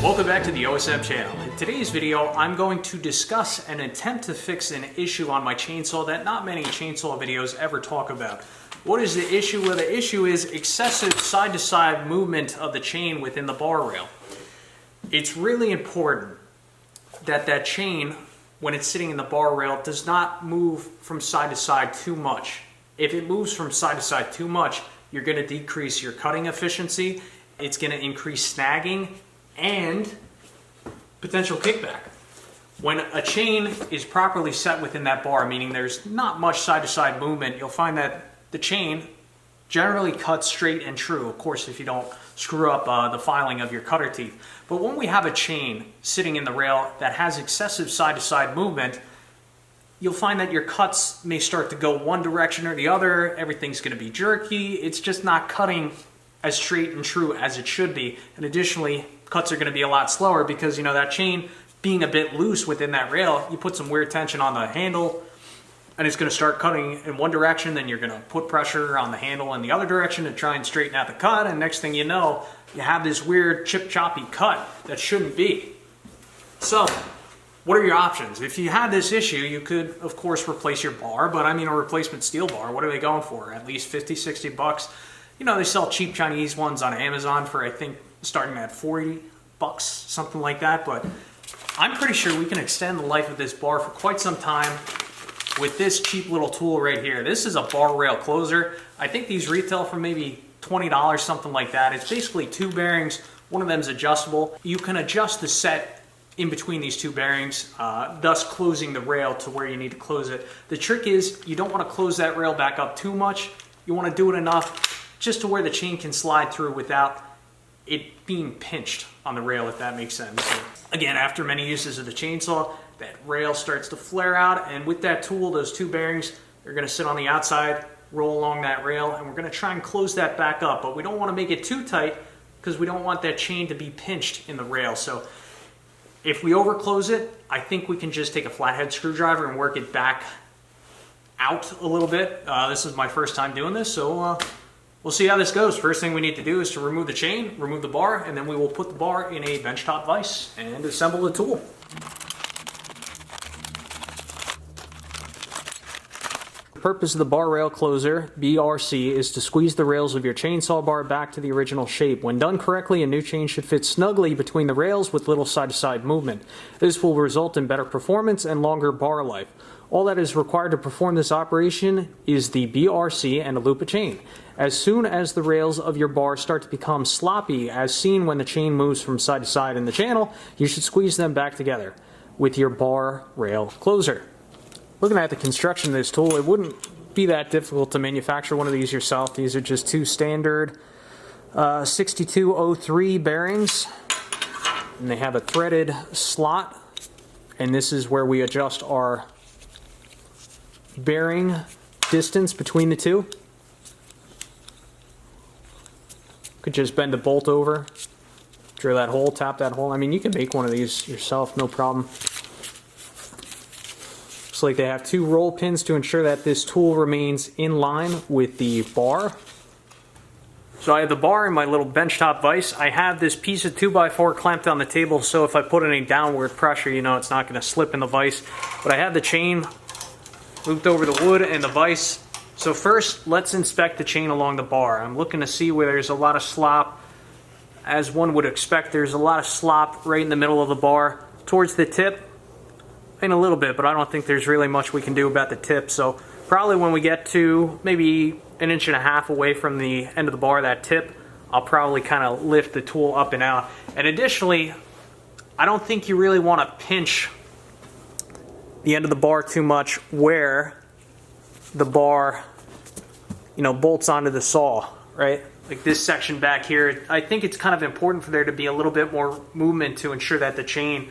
Welcome back to the OSM channel. In today's video, I'm going to discuss an attempt to fix an issue on my chainsaw that not many chainsaw videos ever talk about. What is the issue? Well, the issue is excessive side-to-side movement of the chain within the bar rail. It's really important that that chain, when it's sitting in the bar rail, does not move from side to side too much. If it moves from side to side too much, you're going to decrease your cutting efficiency, it's going to increase snagging, and potential kickback. When a chain is properly set within that bar, meaning there's not much side-to-side movement, you'll find that the chain generally cuts straight and true, of course if you don't screw up the filing of your cutter teeth. But when we have a chain sitting in the rail that has excessive side-to-side movement, you'll find that your cuts may start to go one direction or the other, everything's going to be jerky, it's just not cutting as straight and true as it should be. And additionally, cuts are going to be a lot slower because, you know, that chain being a bit loose within that rail, you put some weird tension on the handle and it's going to start cutting in one direction, then you're going to put pressure on the handle in the other direction to try and straighten out the cut, and next thing you know, you have this weird chip-choppy cut that shouldn't be. So, what are your options? If you had this issue, you could, of course, replace your bar, but I mean a replacement steel bar, what are they going for? At least 50, 60 bucks? You know, they sell cheap Chinese ones on Amazon for, I think, starting at 40 bucks, something like that. But I'm pretty sure we can extend the life of this bar for quite some time with this cheap little tool right here. This is a bar rail closer. I think these retail for maybe $20, something like that. It's basically two bearings. One of them is adjustable. You can adjust the set in between these two bearings, thus closing the rail to where you need to close it. The trick is you don't want to close that rail back up too much. You want to do it enough just to where the chain can slide through without it being pinched on the rail, if that makes sense. So again, after many uses of the chainsaw, that rail starts to flare out, and with that tool, those two bearings are going to sit on the outside, roll along that rail, and we're going to try and close that back up, but we don't want to make it too tight because we don't want that chain to be pinched in the rail. So if we overclose it, I think we can just take a flathead screwdriver and work it back out a little bit. This is my first time doing this, so we'll see how this goes. First thing we need to do is to remove the chain, remove the bar, and then we will put the bar in a benchtop vise and assemble the tool. The purpose of the bar rail closer, BRC, is to squeeze the rails of your chainsaw bar back to the original shape. When done correctly, a new chain should fit snugly between the rails with little side-to-side movement. This will result in better performance and longer bar life. All that is required to perform this operation is the BRC and a loop of chain. As soon as the rails of your bar start to become sloppy, as seen when the chain moves from side to side in the channel, you should squeeze them back together with your bar rail closer. Looking at the construction of this tool, it wouldn't be that difficult to manufacture one of these yourself. These are just two standard 6203 bearings, and they have a threaded slot, and this is where we adjust our bearing distance between the two. Could just bend the bolt over, drill that hole, tap that hole. I mean, you can make one of these yourself, no problem. Looks like they have two roll pins to ensure that this tool remains in line with the bar. So I have the bar in my little benchtop vise. I have this piece of 2x4 clamped on the table, so if I put any downward pressure, you know, it's not going to slip in the vise. But I have the chain looped over the wood and the vise. So first, let's inspect the chain along the bar. I'm looking to see where there's a lot of slop. As one would expect, there's a lot of slop right in the middle of the bar. Towards the tip, and a little bit, but I don't think there's really much we can do about the tip. So probably when we get to maybe 1.5 inches away from the end of the bar, that tip, I'll probably kind of lift the tool up and out. And additionally, I don't think you really want to pinch the end of the bar too much where the bar, you know, bolts onto the saw, right? Like this section back here, I think it's kind of important for there to be a little bit more movement to ensure that the chain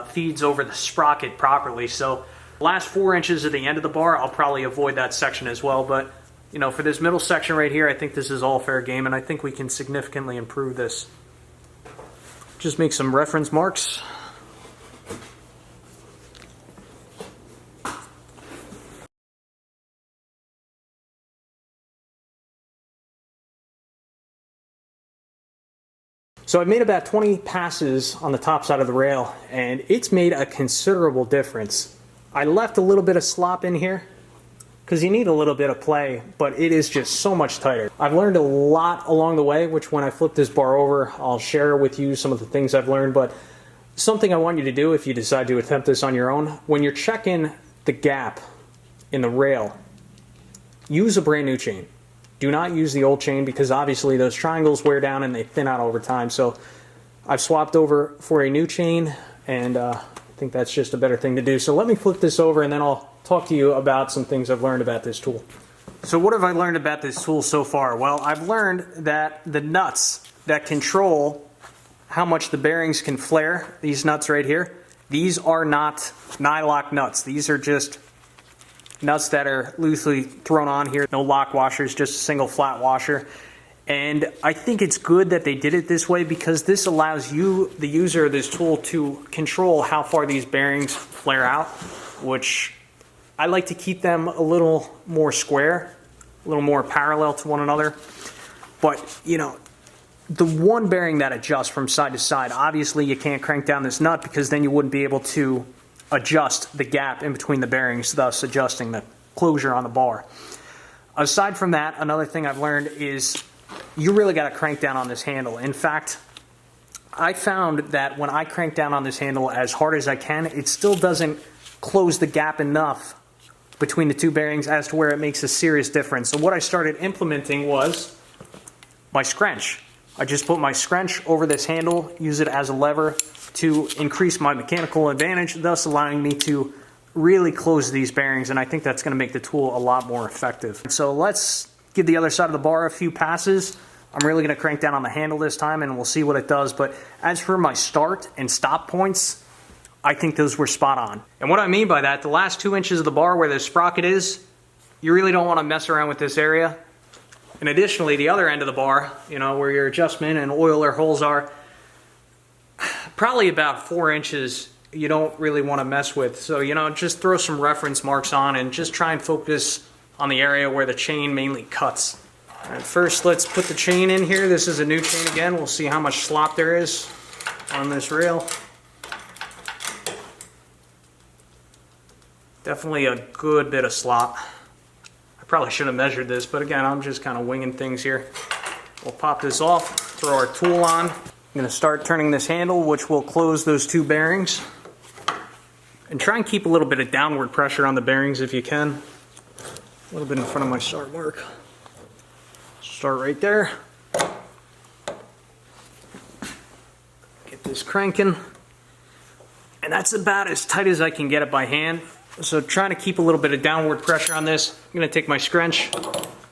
feeds over the sprocket properly. So last 4 inches of the end of the bar, I'll probably avoid that section as well. But, you know, for this middle section right here, I think this is all fair game, and I think we can significantly improve this. Just make some reference marks. So I've made about 20 passes on the top side of the rail, and it's made a considerable difference. I left a little bit of slop in here because you need a little bit of play, but it is just so much tighter. I've learned a lot along the way, which when I flip this bar over, I'll share with you some of the things I've learned, but something I want you to do if you decide to attempt this on your own, when you're checking the gap in the rail, use a brand new chain. Do not use the old chain because obviously those triangles wear down and they thin out over time. So I've swapped over for a new chain, and I think that's just a better thing to do. So let me flip this over and then I'll talk to you about some things I've learned about this tool. So what have I learned about this tool so far? Well, I've learned that the nuts that control how much the bearings can flare, these nuts right here, these are not nylock nuts. These are just nuts that are loosely thrown on here. No lock washers, just a single flat washer. And I think it's good that they did it this way because this allows you, the user of this tool, to control how far these bearings flare out, which I like to keep them a little more square, a little more parallel to one another. But, you know, the one bearing that adjusts from side to side, obviously you can't crank down this nut because then you wouldn't be able to adjust the gap in between the bearings, thus adjusting the closure on the bar. Aside from that, another thing I've learned is you really got to crank down on this handle. In fact, I found that when I crank down on this handle as hard as I can, it still doesn't close the gap enough between the two bearings as to where it makes a serious difference. So what I started implementing was my scrunch. I just put my scrunch over this handle, use it as a lever to increase my mechanical advantage, thus allowing me to really close these bearings, and I think that's going to make the tool a lot more effective. So let's give the other side of the bar a few passes. I'm really going to crank down on the handle this time and we'll see what it does. But as for my start and stop points, I think those were spot on. And what I mean by that, the last 2 inches of the bar where the sprocket is, you really don't want to mess around with this area. And additionally, the other end of the bar, you know, where your adjustment and oiler holes are, probably about 4 inches you don't really want to mess with. So, you know, just throw some reference marks on and just try and focus on the area where the chain mainly cuts. All right, first, let's put the chain in here. This is a new chain again. We'll see how much slop there is on this rail. Definitely a good bit of slop. I probably should have measured this, but again, I'm just kind of winging things here. We'll pop this off, throw our tool on. I'm going to start turning this handle, which will close those two bearings. And try and keep a little bit of downward pressure on the bearings if you can. A little bit in front of my start mark. Start right there. Get this cranking. And that's about as tight as I can get it by hand. So trying to keep a little bit of downward pressure on this. I'm going to take my scrunch,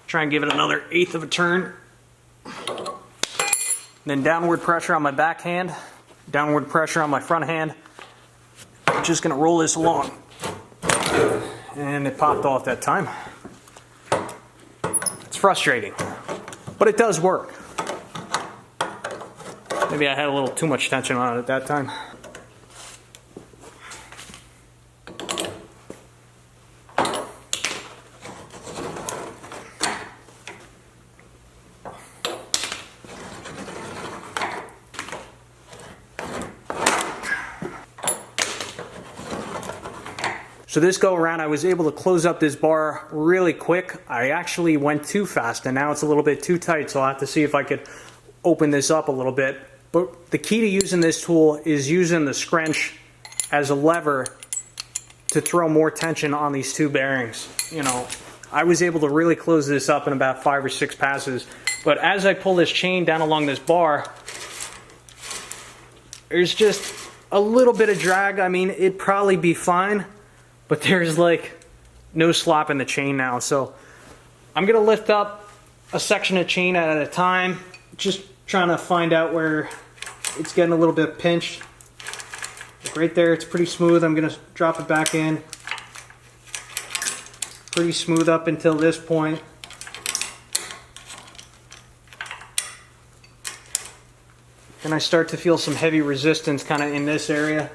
try and give it another 1/8 of a turn. Then downward pressure on my back hand, downward pressure on my front hand. I'm just going to roll this along. And it popped off that time. It's frustrating, but it does work. Maybe I had a little too much tension on it at that time. So this go around, I was able to close up this bar really quick. I actually went too fast and now it's a little bit too tight, so I'll have to see if I could open this up a little bit. But the key to using this tool is using the scrunch as a lever to throw more tension on these two bearings. You know, I was able to really close this up in about 5 or 6 passes. But as I pull this chain down along this bar, there's just a little bit of drag. I mean, it'd probably be fine. But there's like no slop in the chain now. So I'm going to lift up a section of chain at a time. Just trying to find out where it's getting a little bit pinched. Like right there, it's pretty smooth. I'm going to drop it back in. Pretty smooth up until this point. Then I start to feel some heavy resistance kind of in this area.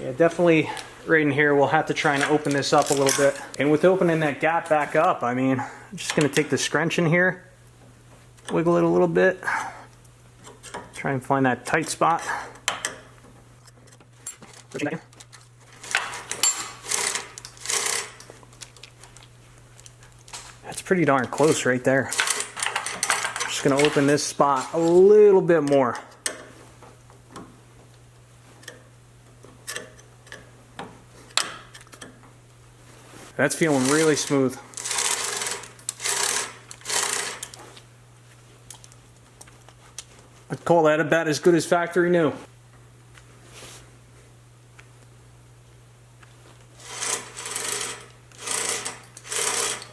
Yeah, definitely right in here. We'll have to try and open this up a little bit. And with opening that gap back up, I mean, I'm just gonna take the scrunch in here, wiggle it a little bit, try and find that tight spot. That's pretty darn close right there. Just gonna open this spot a little bit more. That's feeling really smooth. I'd call that about as good as factory new.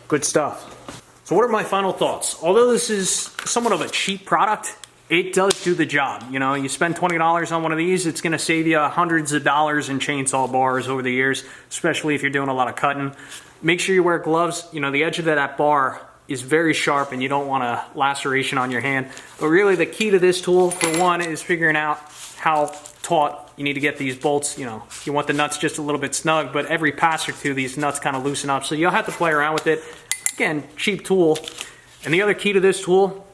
Good stuff. So what are my final thoughts? Although this is somewhat of a cheap product, it does do the job. You know, you spend $20 on one of these, it's gonna save you hundreds of dollars in chainsaw bars over the years, especially if you're doing a lot of cutting. Make sure you wear gloves. You know, the edge of that bar is very sharp and you don't want a laceration on your hand. But really the key to this tool, for one, is figuring out how taut you need to get these bolts. You know, you want the nuts just a little bit snug, but every pass or two, these nuts kind of loosen up. So you'll have to play around with it. Again, cheap tool. And the other key to this tool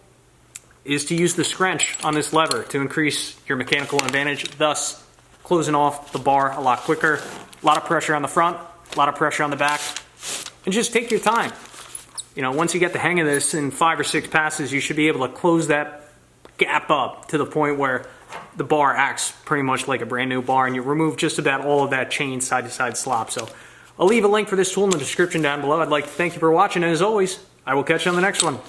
is to use the scrunch on this lever to increase your mechanical advantage, thus closing off the bar a lot quicker. A lot of pressure on the front, a lot of pressure on the back. And just take your time. You know, once you get the hang of this, in 5 or 6 passes, you should be able to close that gap up to the point where the bar acts pretty much like a brand new bar, and you remove just about all of that chain side-to-side slop. So I'll leave a link for this tool in the description down below. I'd like to thank you for watching, and as always, I will catch you on the next one.